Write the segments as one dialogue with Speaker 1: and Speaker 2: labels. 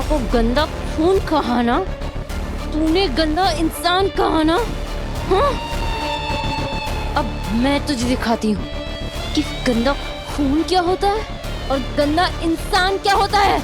Speaker 1: को गंदा खून कहा ना, तूने गंदा इंसान कहा ना। हाँ, अब मैं तुझे दिखाती हूँ कि गंदा खून क्या होता है और गंदा इंसान क्या होता है।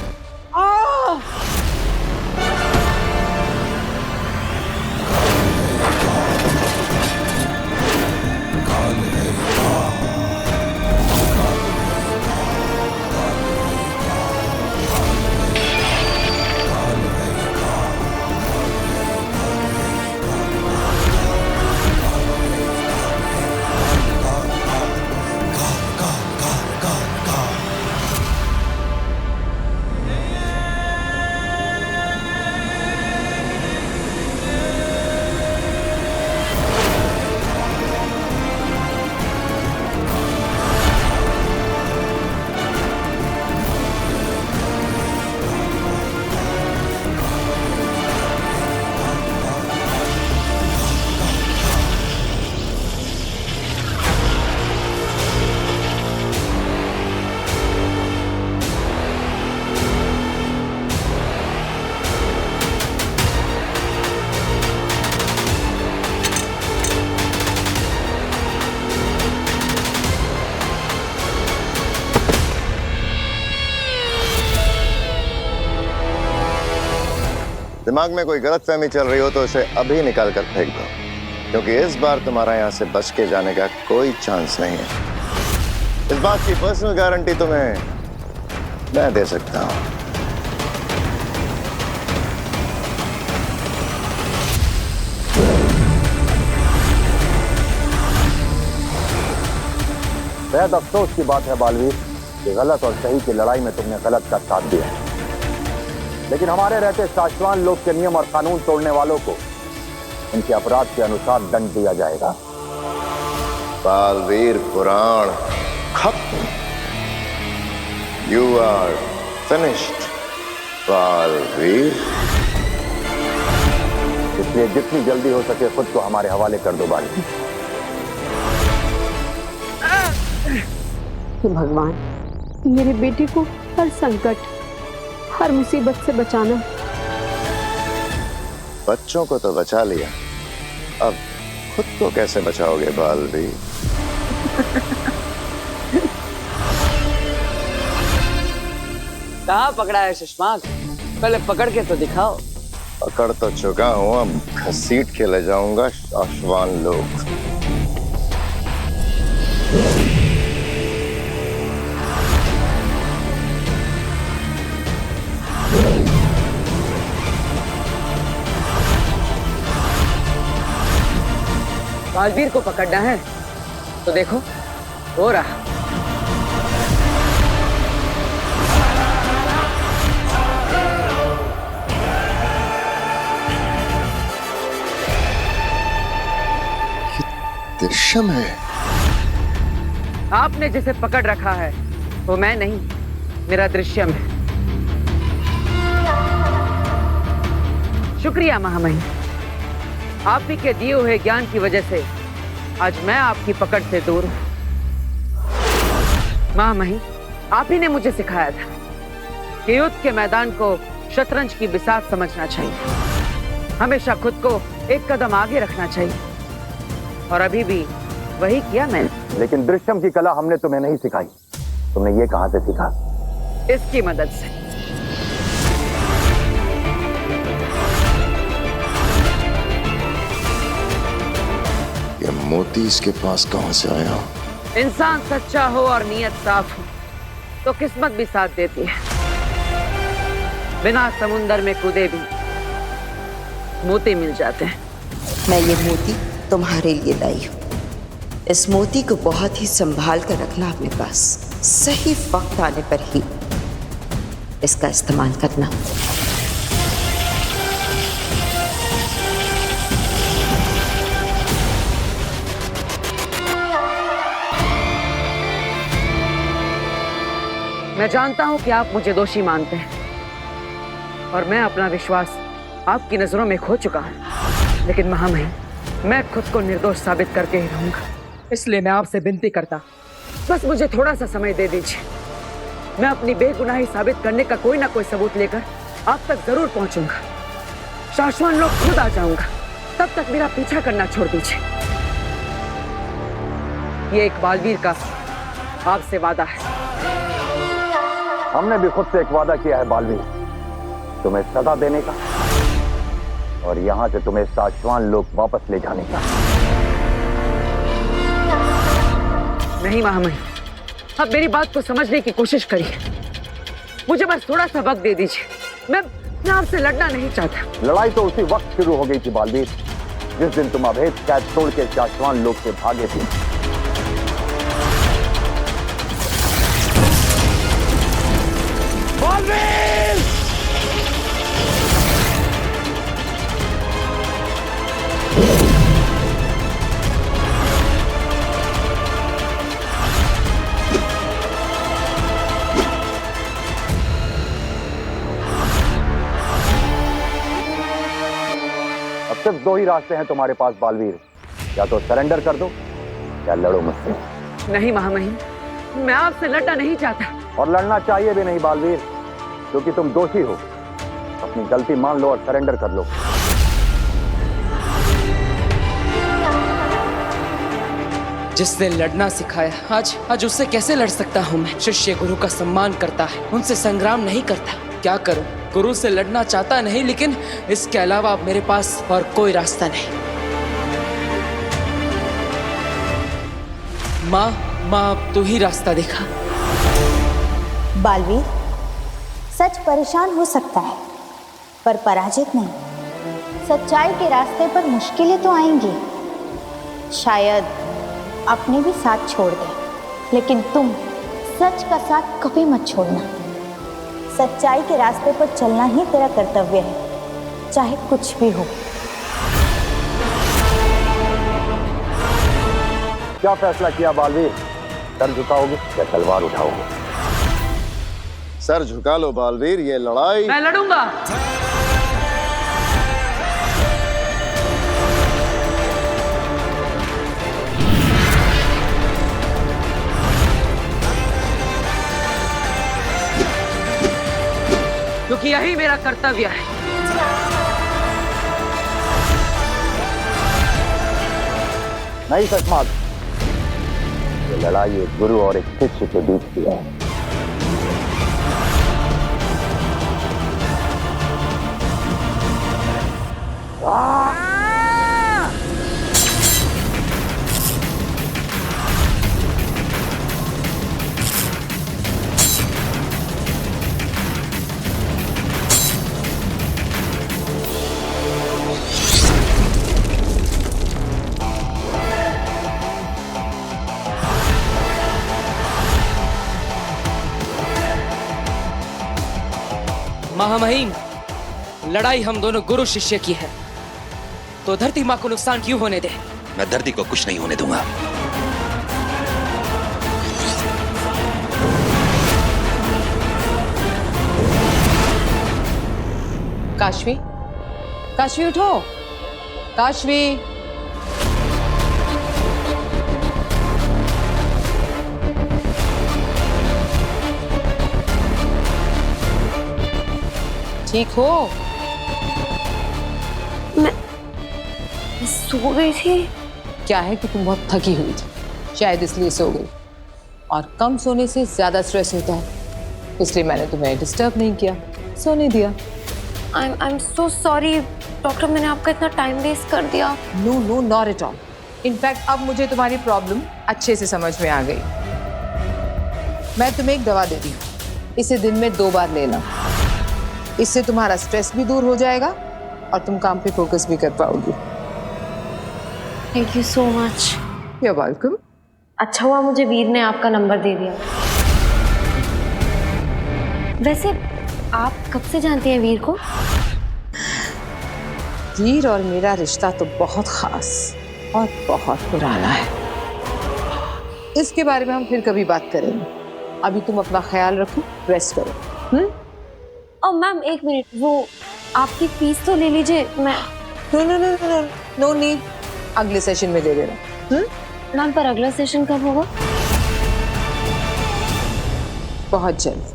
Speaker 2: दिमाग में कोई गलतफहमी चल रही हो तो उसे अभी निकाल कर फेंक दो, क्योंकि इस बार तुम्हारा यहां से बच के जाने का कोई चांस नहीं है। इस बात की पर्सनल गारंटी तुम्हें मैं दे सकता हूं।
Speaker 3: बेहद अफसोस की बात है बालवीर कि गलत और सही की लड़ाई में तुमने गलत का साथ दिया है, लेकिन हमारे रहते साशवान लोग के नियम और कानून तोड़ने वालों को उनके अपराध के अनुसार दंड दिया जाएगा।
Speaker 2: बालवीर पुराण खत्म। You are finished Baalveer.
Speaker 3: इसलिए जितनी जल्दी हो सके खुद को हमारे हवाले कर दो बालवीर।
Speaker 4: भगवान, मेरे बेटे को हर संकट, हर मुसीबत से बचाना।
Speaker 2: बच्चों को तो बचा लिया, अब खुद को कैसे बचाओगे बालवीर?
Speaker 5: कहाँ पकड़ा है सुषमा? पहले पकड़ के तो दिखाओ।
Speaker 2: पकड़ तो चुका हूं, अब घसीट के ले जाऊंगा शाशवान लोग।
Speaker 5: बालवीर को पकड़ना है तो देखो, हो रहा।
Speaker 2: दृश्यम है।
Speaker 5: आपने जिसे पकड़ रखा है वो मैं नहीं, मेरा दृश्यम है। शुक्रिया महामहिम, आप ही के दिए हुए ज्ञान की वजह से आज मैं आपकी पकड़ से दूर हूं। महामहिम, आप ही ने मुझे सिखाया था कि युद्ध के मैदान को शतरंज की बिसात समझना चाहिए, हमेशा खुद को एक कदम आगे रखना चाहिए, और अभी भी वही किया मैंने।
Speaker 3: लेकिन दृश्यम की कला हमने तुम्हें नहीं सिखाई। तुमने ये कहां से सीखा?
Speaker 5: इसकी मदद से।
Speaker 2: ये मोती इसके पास कहां से आया?
Speaker 5: इंसान सच्चा हो और नीयत साफ हो तो किस्मत भी साथ देती है। बिना समुंदर में कूदे भी मोती मिल जाते हैं।
Speaker 6: मैं ये मोती तुम्हारे लिए लाई हूँ। इस मोती को बहुत ही संभाल कर रखना अपने पास। सही वक्त आने पर ही इसका इस्तेमाल करना।
Speaker 5: मैं जानता हूं कि आप मुझे दोषी मानते हैं और मैं अपना विश्वास आपकी नजरों में खो चुका हूं, लेकिन महामहिम, मैं खुद को निर्दोष साबित करके ही रहूंगा। इसलिए मैं आपसे विनती करता, बस मुझे थोड़ा सा समय दे दीजिए। मैं अपनी बेगुनाही साबित करने का कोई ना कोई सबूत लेकर आप तक जरूर पहुंचूंगा। शाश्वान लोग खुद आ जाऊंगा। तब तक मेरा पीछा करना छोड़ दीजिए। ये एक बालवीर का आपसे वादा है।
Speaker 3: हमने भी खुद से एक वादा किया है बालवीर, तुम्हें सजा देने का और यहां से तुम्हें शाश्वान लोग वापस ले जाने का।
Speaker 5: नहीं महामहिम, अब मेरी बात को समझने की कोशिश करिए। मुझे बस थोड़ा सा वक्त दे दीजिए। मैं आपसे लड़ना नहीं चाहता।
Speaker 3: लड़ाई तो उसी वक्त शुरू हो गई थी बालवीर, जिस दिन तुम अभेद कैद तोड़ के शाश्वान लोग से भागे थे। बालवीर! अब सिर्फ दो ही रास्ते हैं तुम्हारे पास बालवीर, या तो सरेंडर कर दो या लड़ो मुझसे।
Speaker 5: नहीं महामहिम, मैं आपसे लड़ना नहीं चाहता।
Speaker 3: और लड़ना चाहिए भी नहीं बालवीर, क्योंकि तुम दोषी हो। अपनी गलती मान लो और सरेंडर कर लो।
Speaker 7: जिसने लड़ना सिखाया, आज उससे कैसे लड़ सकता हूँ मैं? शिष्य गुरु का सम्मान करता है, उनसे संग्राम नहीं करता। क्या करूं? गुरु से लड़ना चाहता नहीं, लेकिन इसके अलावा अब मेरे पास और कोई रास्ता नहीं। माँ अब तू ही रास्ता दिखा।
Speaker 8: बालवीर, सच परेशान हो सकता है पर पराजित नहीं। सच्चाई के रास्ते पर मुश्किलें तो आएंगी, शायद अपने भी साथ छोड़ दे, लेकिन तुम सच का साथ कभी मत छोड़ना। सच्चाई के रास्ते पर चलना ही तेरा कर्तव्य है, चाहे कुछ भी हो।
Speaker 3: क्या फैसला किया बालवीर? सर झुकाओगे या तलवार उठाओगे?
Speaker 2: सर झुका लो बालवीर, ये लड़ाई।
Speaker 5: मैं लड़ूंगा। क्योंकि यही मेरा कर्तव्य है।
Speaker 3: नहीं सचमात, ये लड़ाई एक गुरु और एक शिष्य के बीच की है।
Speaker 7: महामहिम, लड़ाई हम दोनों गुरु शिष्य की है, तो धरती माँ को नुकसान क्यों होने दे?
Speaker 9: मैं धरती को कुछ नहीं होने दूंगा।
Speaker 10: काशवी, काशवी उठो। काशवी, ठीक हो?
Speaker 1: मैं सो गई थी।
Speaker 10: क्या है कि तुम बहुत थकी हुई थी, शायद इसलिए सो गई। और कम सोने से ज्यादा स्ट्रेस होता है, इसलिए मैंने तुम्हें डिस्टर्ब नहीं किया, सोने दिया।
Speaker 1: I am so sorry doctor, मैंने आपका इतना टाइम वेस्ट कर दिया।
Speaker 10: No no, not at all. In fact अब मुझे तुम्हारी प्रॉब्लम अच्छे से समझ में आ गई। मैं तुम्हें एक दवा दे दी, इसे दिन में 2 बार लेना। इससे तुम्हारा स्ट्रेस भी दूर हो जाएगा और तुम काम पे फोकस भी कर पाओगी।
Speaker 1: Thank you so much.
Speaker 10: You are welcome.
Speaker 1: अच्छा हुआ मुझे वीर ने आपका नंबर दे दिया। वैसे आप कब से जानती हैं वीर को?
Speaker 10: वीर और मेरा रिश्ता तो बहुत खास और बहुत पुराना है। इसके बारे में हम फिर कभी बात करेंगे। अभी तुम अपना ख्याल रखो, रेस्ट करो।
Speaker 1: और मैम एक मिनट, वो आपकी फीस तो ले लीजिए। मैं
Speaker 10: नो नीड, अगले सेशन में दे देना।
Speaker 1: मैम पर अगला सेशन कब होगा?
Speaker 10: बहुत जल्द।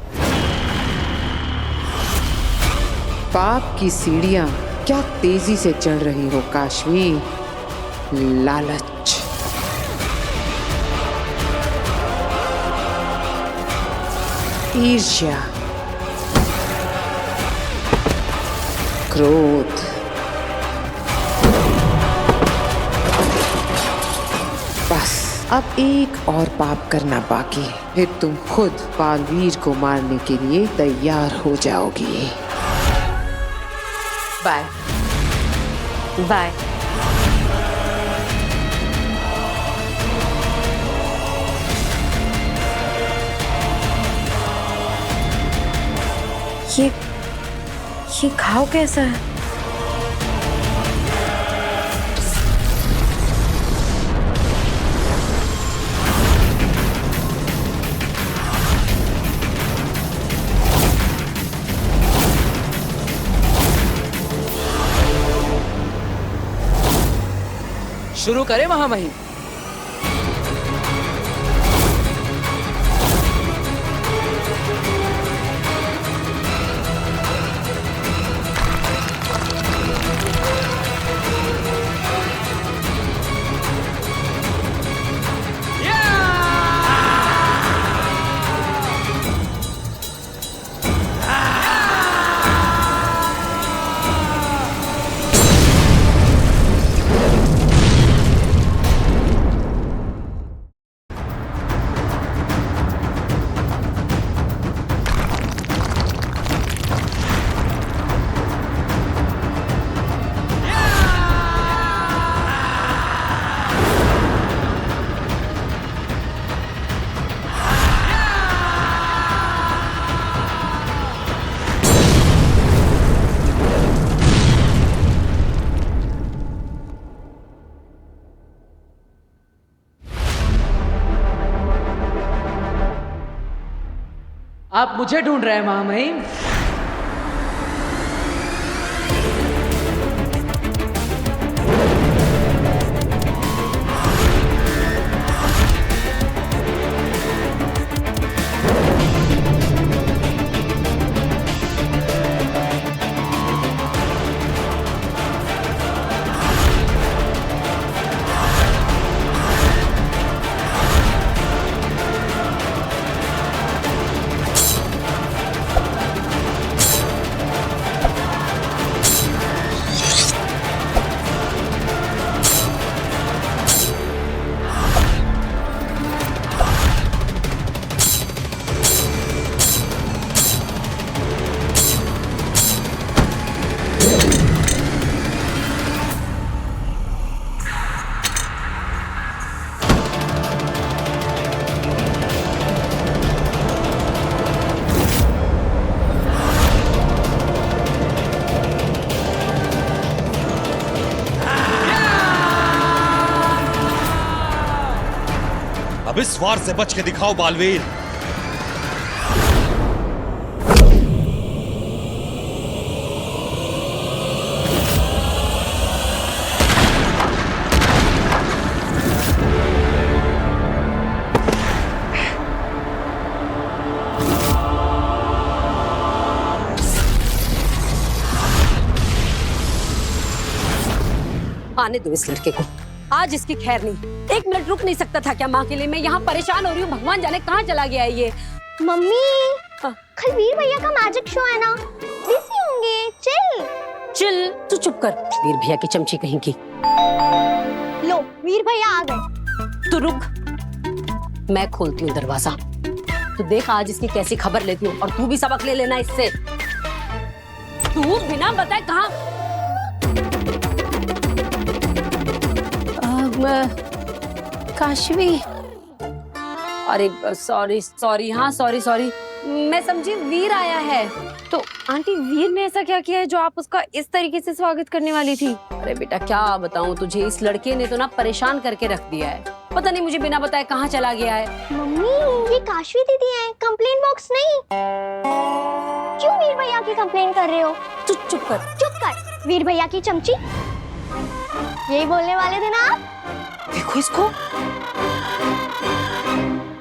Speaker 10: पाप की सीढ़ियां क्या तेजी से चढ़ रही हो काशवी। लालच, ईर्ष्या, क्रोध, बस अब एक और पाप करना बाकी है, फिर तुम खुद बालवीर को मारने के लिए तैयार हो जाओगी। Bye
Speaker 1: bye. ये घाव कैसा है?
Speaker 7: शुरू करें महामहिम? आप मुझे ढूंढ रहे हैं महामहिम?
Speaker 9: अब इस वार से बच के दिखाओ बालवीर।
Speaker 11: आने दो इस लड़के को, आज इसकी खैर नहीं। एक मिनट रुक नहीं सकता था क्या माँ के लिए? मैं यहाँ परेशान हो रही हूँ, भगवान जाने कहाँ चला गया है ये।
Speaker 8: मम्मी कल वीर भैया का मैजिक शो है ना, बिजी होंगे। चिल
Speaker 11: चिल, तू चुप कर, वीर भैया की चमची कहीं की।
Speaker 8: लो वीर भैया आ गए।
Speaker 11: तू रुक, मैं खोलती हूँ दरवाजा। तू देख आज इसकी कैसी खबर लेती हूँ, और तू भी सबक ले लेना इससे। तू बिना बताए कहाँ? काशवी, अरे सॉरी सॉरी, हाँ सॉरी सॉरी, मैं समझी वीर आया है।
Speaker 1: तो आंटी वीर ने ऐसा क्या किया है जो आप उसका इस तरीके से स्वागत करने वाली थी?
Speaker 11: अरे बेटा क्या बताऊं तुझे, इस लड़के ने तो ना परेशान करके रख दिया है। पता नहीं मुझे बिना बताए कहाँ चला गया है।
Speaker 8: मम्मी ये काशवी दीदी है, कंप्लेन बॉक्स नहीं। क्यों वीर भैया की कंप्लेन कर रहे हो?
Speaker 11: तू चुप कर।
Speaker 8: चुप कर, वीर भैया की चमची। यही बोलने वाले थे ना आप?
Speaker 11: देखो इसको।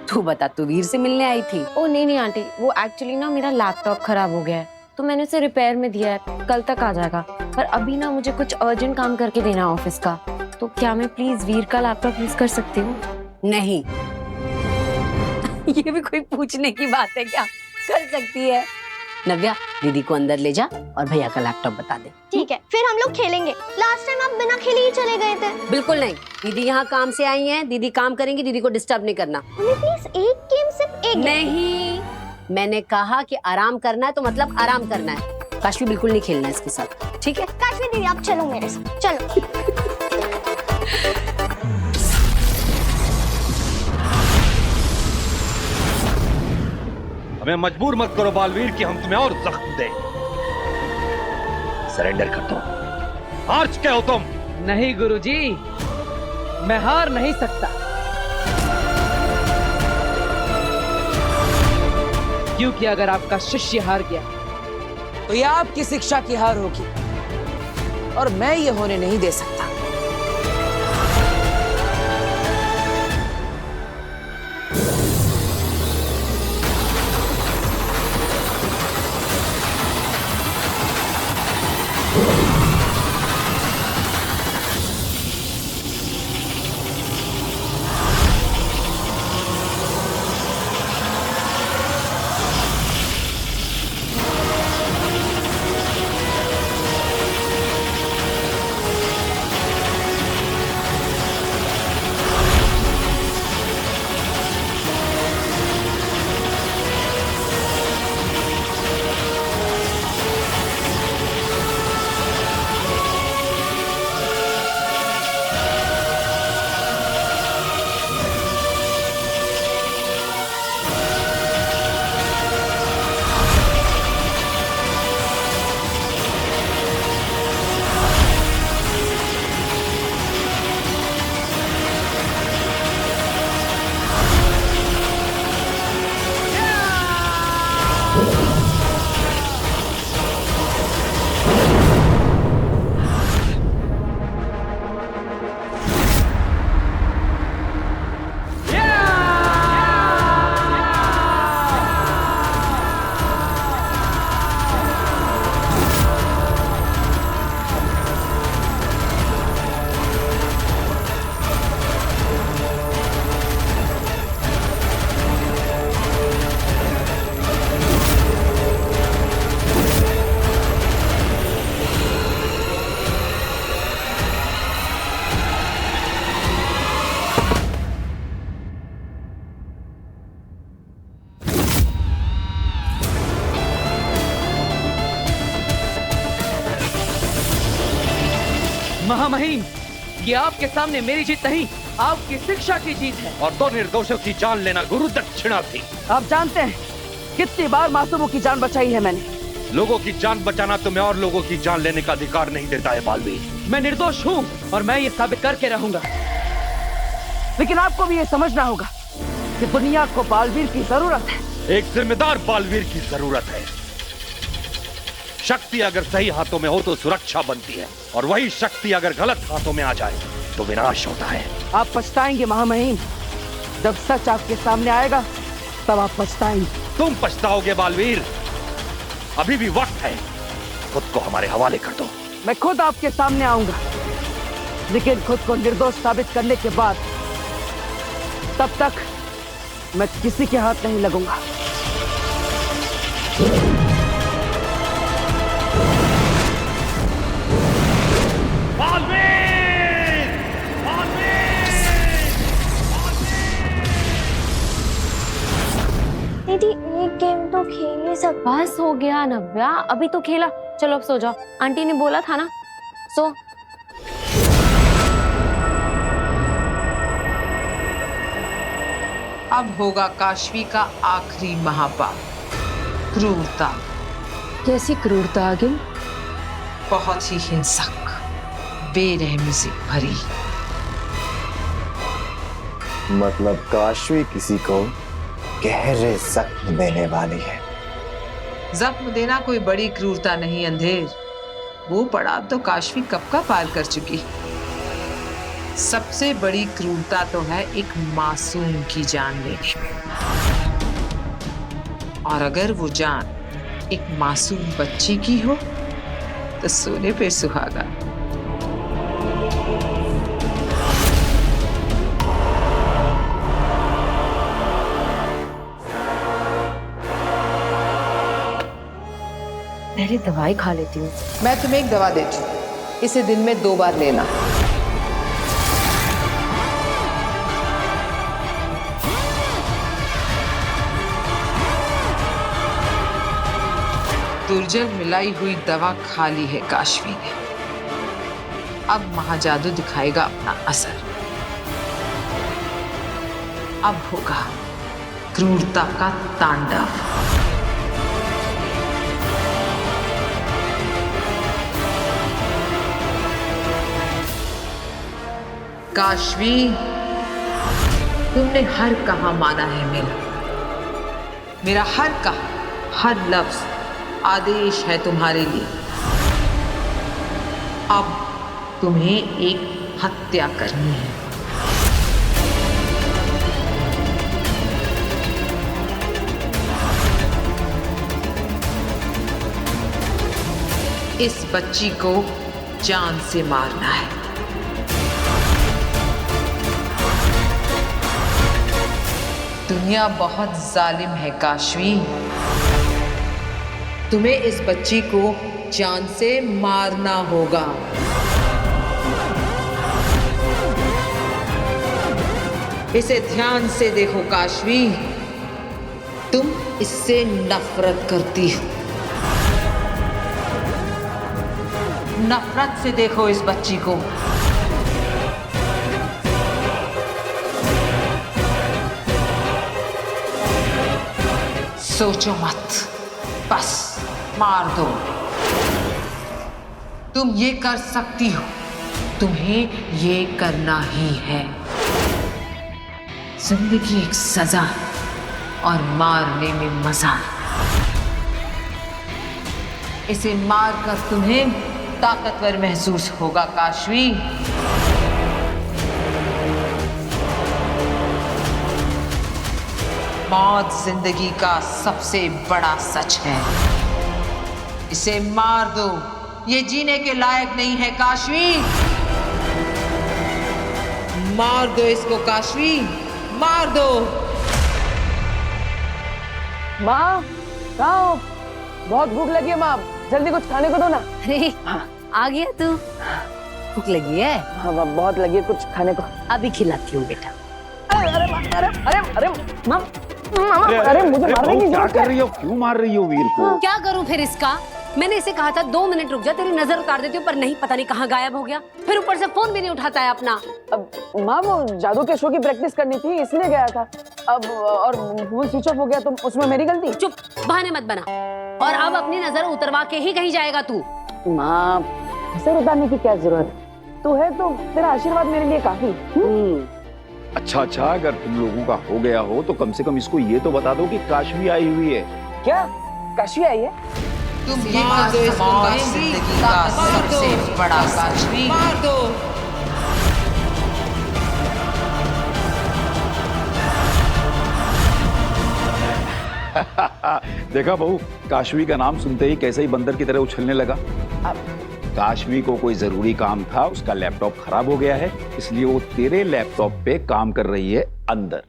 Speaker 11: तू बता, तू वीर से मिलने आई थी?
Speaker 1: ओ नहीं नहीं आंटी, वो एक्चुअली ना मेरा लैपटॉप खराब हो गया है, तो मैंने उसे रिपेयर में दिया है, कल तक आ जाएगा। पर अभी ना मुझे कुछ अर्जेंट काम करके देना है ऑफिस का, तो क्या मैं प्लीज वीर का लैपटॉप यूज कर सकती हूँ?
Speaker 11: नहीं। ये भी कोई पूछने की बात है क्या? कर सकती है। नव्या, दीदी को अंदर ले जा और भैया का लैपटॉप बता दे।
Speaker 8: ठीक है, फिर हम लोग खेलेंगे। लास्ट टाइम आप बिना खेले ही चले गए थे।
Speaker 11: बिल्कुल नहीं, दीदी यहाँ काम से आई हैं, दीदी काम करेंगी, दीदी को डिस्टर्ब नहीं करना।
Speaker 8: प्लीज एक गेम, सिर्फ एक
Speaker 11: नहीं, मैंने कहा कि आराम करना है तो मतलब आराम करना है। काशवी बिल्कुल नहीं खेलना है इसके साथ, ठीक है?
Speaker 8: काशवी दीदी आप चलो मेरे साथ, चलो।
Speaker 9: हमें मजबूर मत करो बालवीर कि हम तुम्हें और जख्म दें। सरेंडर कर दो। हार चुके हो तुम।
Speaker 7: नहीं गुरुजी, मैं हार नहीं सकता, क्योंकि अगर आपका शिष्य हार गया तो यह आपकी शिक्षा की हार होगी और मैं ये होने नहीं दे सकता। महामहिम, ये आपके सामने मेरी जीत नहीं, आपकी शिक्षा की जीत है।
Speaker 9: और दो निर्दोषों की जान लेना गुरु दक्षिणा थी।
Speaker 5: आप जानते हैं कितनी बार मासूमों की जान बचाई है मैंने।
Speaker 9: लोगों की जान बचाना तुम्हें और लोगों की जान लेने का अधिकार नहीं देता है बालवीर।
Speaker 7: मैं निर्दोष हूँ और मैं ये साबित करके रहूंगा।
Speaker 5: लेकिन आपको भी ये समझना होगा कि दुनिया को बालवीर की जरूरत है।
Speaker 9: एक जिम्मेदार बालवीर की जरूरत है। शक्ति अगर सही हाथों में हो तो सुरक्षा बनती है, और वही शक्ति अगर गलत हाथों में आ जाए तो विनाश होता है।
Speaker 5: आप पछताएंगे महामहिम, जब सच आपके सामने आएगा तब आप पछताएंगे।
Speaker 9: तुम पछताओगे बालवीर, अभी भी वक्त है, खुद को हमारे हवाले कर दो।
Speaker 5: मैं खुद आपके सामने आऊंगा, लेकिन खुद को निर्दोष साबित करने के बाद तब तक मैं किसी के हाथ नहीं लगूंगा।
Speaker 8: दीदी एक गेम तो खेल ही सकते।
Speaker 1: बस हो गया नव्या, अभी तो खेला, चलो अब सो जाओ। आंटी ने बोला था ना, सो।
Speaker 10: अब होगा काशवी का आखिरी महापाप, क्रूरता।
Speaker 11: कैसी क्रूरता आगे?
Speaker 10: बहुत ही हिंसक, बेरहमी से भरी।
Speaker 2: मतलब काशवी किसी को गहरे जख्म देने वाली है।
Speaker 10: जख्म देना कोई बड़ी क्रूरता नहीं अंधेर, वो पड़ाव तो काशवी कब का पार कर चुकी। सबसे बड़ी क्रूरता तो है एक मासूम की जान लेने में, और अगर वो जान एक मासूम बच्ची की हो तो सोने पे सुहागा।
Speaker 11: पहले दवाई खा लेती हूँ।
Speaker 10: मैं तुम्हें एक दवा देती हूँ, इसे दिन में 2 बार लेना। दुर्जल मिलाई हुई दवा खा ली है काशवी ने, अब महाजादू दिखाएगा अपना असर। अब होगा क्रूरता का तांडव। काशवी, तुमने हर कहा माना है मेरा हर कहा, हर लफ्ज आदेश है तुम्हारे लिए। अब तुम्हें एक हत्या करनी है। इस बच्ची को जान से मारना है। दुनिया बहुत जालिम है काशवी, तुम्हें इस बच्ची को जान से मारना होगा। इसे ध्यान से देखो काशवी, तुम इससे नफरत करती हो। नफरत से देखो इस बच्ची को। सोचो मत, बस मार दो। तुम ये कर सकती हो, तुम्हें ये करना ही है। जिंदगी एक सजा और मारने में मजा। इसे मारकर तुम्हें ताकतवर महसूस होगा काशवी। मौत जिंदगी का सबसे बड़ा सच है। इसे मार दो, ये जीने के लायक नहीं है काशवी। मार दो इसको काशवी, मार दो।
Speaker 5: माँ, कहाँ हो? बहुत भूख लगी है माँ, जल्दी कुछ खाने को दो ना।
Speaker 11: अरे आ गया तू? भूख लगी है?
Speaker 5: हाँ माँ, बहुत लगी है, कुछ खाने को।
Speaker 11: अभी खिलाती हूँ बेटा।
Speaker 5: अरे माँ, अरे माँ, अरे मुझे मारने की
Speaker 3: क्या
Speaker 5: जरूरत
Speaker 3: कर रही हो? क्यों मार रही हो वीर को?
Speaker 11: क्या करूं फिर इसका? मैंने इसे कहा था 2 मिनट रुक जा, तेरी नजर उतार देती हूँ, पर नहीं, पता नहीं कहाँ गायब हो गया। फिर ऊपर से फोन भी नहीं उठाता है अपना।
Speaker 5: अब माँ, वो जादू के शो की प्रैक्टिस करनी थी इसलिए गया था। अब और फोन स्विच ऑफ हो गया तो उसमें मेरी गलती।
Speaker 11: चुप, बहाने मत बना। और अब अपनी नजर उतरवा के ही कहीं जाएगा तू।
Speaker 5: माँ, नजर उतारने की क्या जरूरत? तू है तो तेरा आशीर्वाद मेरे लिए काफी।
Speaker 3: अच्छा, अगर तुम लोगों का हो गया हो तो कम से कम इसको ये तो बता दो कि काशवी आई हुई है।
Speaker 5: क्या काशवी आई है?
Speaker 10: तुम ये मार दो इसको काशवी, जिंदगी का सबसे बड़ा काशवी। मार दो।
Speaker 3: देखा बहू, काशवी का नाम सुनते ही कैसे ही बंदर की तरह उछलने लगा। काशवी को कोई जरूरी काम था, उसका लैपटॉप खराब हो गया है, इसलिए वो तेरे लैपटॉप पे काम कर रही है अंदर।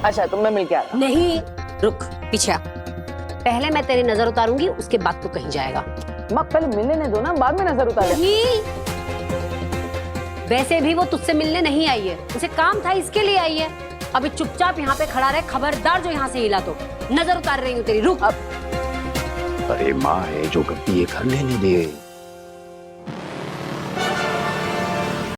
Speaker 5: अच्छा, तो मैं मिल के आता।
Speaker 11: नहीं, रुक, पीछे आ। पहले मैं तेरी नजर उतारूंगी, उसके बाद तू कहीं जाएगा।
Speaker 5: माँ, पहले मिलने दो ना, बाद में नजर उतार।
Speaker 11: नहीं, वैसे भी वो तुझसे मिलने नहीं आई है, उसे काम था, इसके लिए आई है। अभी चुपचाप यहाँ पे खड़ा रहे, खबरदार जो यहाँ से हिला तो नजर उतार रही हूँ तेरी। रुक।
Speaker 3: अरे माँ है जो करती है, कर लेने दे।